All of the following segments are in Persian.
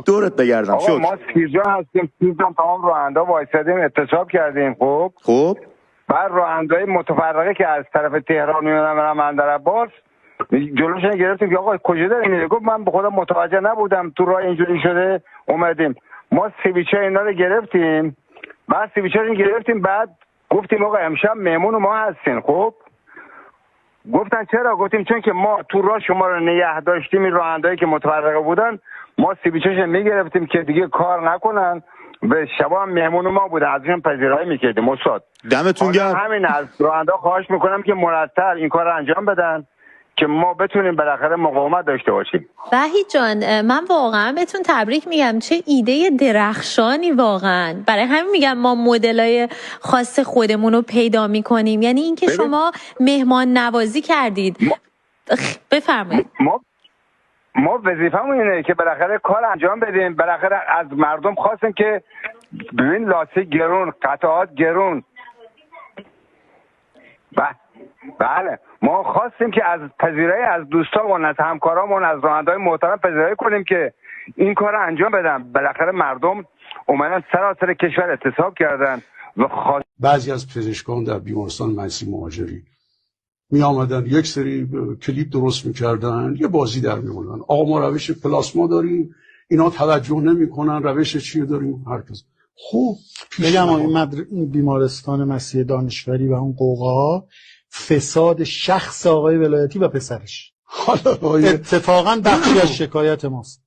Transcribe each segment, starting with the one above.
دورت بگردم. آقا ما سیرجان هستیم، سیرجان تمام راننده وایسادیم اعتصاب کردیم. خب بعد راننده‌های متفرقه که از طرف تهران میومدن بندرعباس جلوشون گرفتیم که آقا کجا داریم میره. گفت من به خودم متوجه نبودم تو راه اینجوری شده اومدیم. ما سیویچه اینا رو گرفتیم، بعد سیویچه رو گرفتیم، بعد گفتیم آقا امشب مهمون ما هستین. خب گفتن چرا؟ گفتیم چون که ما تو راه شما رو نگه داشتیم، این رانندهایی که متفرقه بودن ما سیویچه‌شون میگرفتیم که دیگه کار نکنن، به شبا هم مهمون ما بودن، ازشون پذیرایی میکردیم. استاد دمتون گرم. همین از راننده خواهش میکنم که مرتب این کار رو انجام بدن که ما بتونیم بالاخره مقاومت داشته باشیم. وحید جان من واقعا بهتون تبریک میگم، چه ایده درخشانی واقعا. برای همین میگم ما مدلای خاص خودمون رو پیدا میکنیم، یعنی اینکه شما مهمان نوازی کردید. بفرمایید. ما وظیفه‌مون اینه که بالاخره کار انجام بدیم. بالاخره از مردم خواستیم که ببین لاستیک گرون، قطعات گرون. بله ما خواستیم که از پذیرایی از دوستامون، از همکارامون، از راننده‌های محترم پذیرایی کنیم که این کار رو انجام بدن. بالاخره مردم اومدن سراسر کشور اعتصاب کردن و بعضی از پزشکان در بیمارستان مسیح مهاجری می آمدن یک سری کلیپ درست میکردن، یه بازی در میوردن. آقا ما روش پلاسما داریم، اینا توجه نمیکنن، روش چی داریم هرکس. خوب بگم این بیمارستان مسیح دانشوری و اون قوقا فساد شخص آقای ولایتی و پسرش اتفاقا بخشی از شکایت ماست.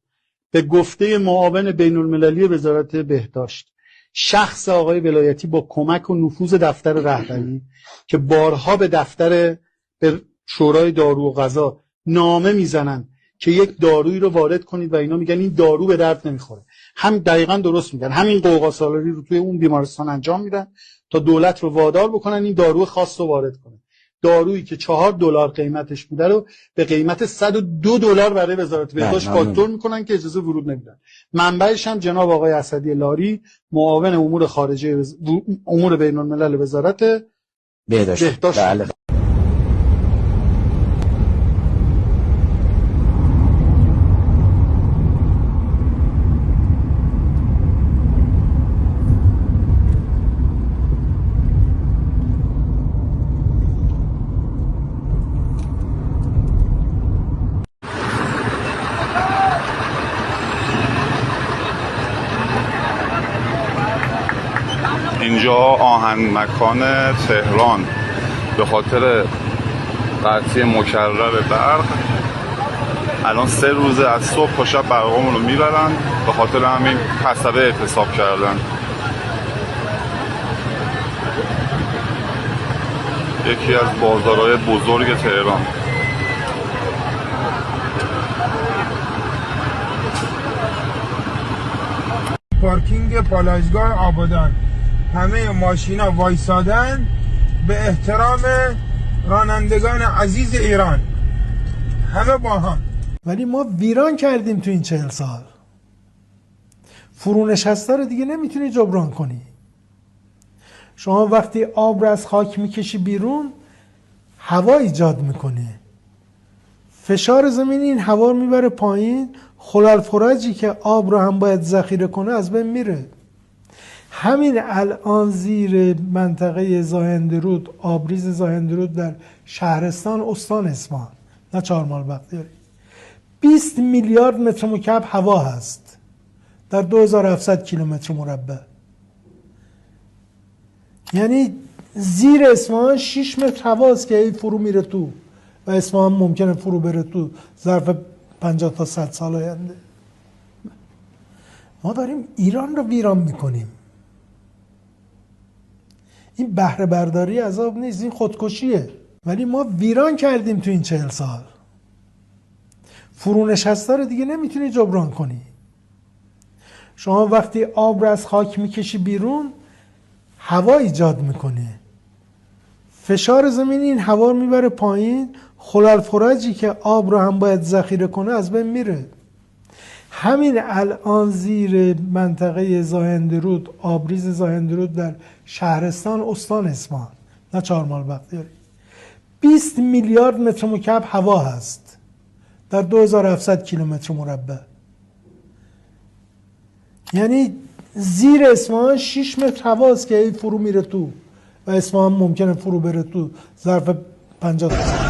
به گفته معاون بین المللی وزارت بهداشت، شخص آقای ولایتی با کمک و نفوذ دفتر رهبری که بارها به شورای دارو و غذا نامه میزنن که یک دارویی رو وارد کنید و اینا میگن این دارو به درد نمیخوره. هم دقیقاً درست میگن، همین قوقا سالاری رو توی اون بیمارستان انجام میدن تا دولت رو وادار بکنن این دارو خاص رو وارد کنه. دارویی که $4 قیمتش بوده رو به قیمت $102 برای وزارت بهداشت فاکتور میکنن که اجازه ورود نمیدن. منبعش هم جناب آقای اسدی لاری، معاون امور خارجه امور بین الملل وزارت بهداشت. بله. اینجا آهن مکان تهران به خاطر قطعی مکرر برق الان 3 روزه از صبح تا شب برقامون رو میبرن، به خاطر همین قصبه اعتصاب کردن. یکی از بازارهای بزرگ تهران. پارکینگ پالایشگاه آبادان همه ماشینا وایسادن به احترام رانندگان عزیز ایران، همه با هم. ولی ما ویران کردیم تو این 40 سال. فرونشسته رو دیگه نمیتونی جبران کنی. شما وقتی آب رو از خاک میکشی بیرون هوا ایجاد میکنه، فشار زمین این هوا رو میبره پایین، خلال فرجی که آب رو هم باید ذخیره کنه از بین میره. همین الان زیر منطقه زاهندرود، آبریز زاهندرود در شهرستان استان اصفهان، نه چهارمال بختیاری، 20 میلیارد متر مکعب هوا هست در 2700 کیلومتر مربع. یعنی زیر اصفهان 6 متر هواست که فرو میره تو و اصفهان ممکنه فرو بره تو ظرف 50 تا 100 سال آینده. ما داریم ایران رو ویران میکنیم. این بهره برداری از آب نیست، این خودکشیه. ولی ما ویران کردیم تو این 40 سال. فرونشسته رو دیگه نمیتونی جبران کنی. شما وقتی آب رو از خاک میکشی بیرون هوا ایجاد میکنه، فشار زمین این هوا رو میبره پایین، خلال فرجی که آب رو هم باید ذخیره کنه از بین میره. همین الان زیر منطقه زاهندرود، آبریز زاهندرود در شهرستان استان اصفهان، نه چهارمال بختیاری، 20 میلیارد متر مکعب هوا هست در 2700 کیلومتر مربع. یعنی زیر اصفهان 6 متر هواست که فرو میره تو و اصفهان ممکنه فرو بره تو ظرف 50 سال.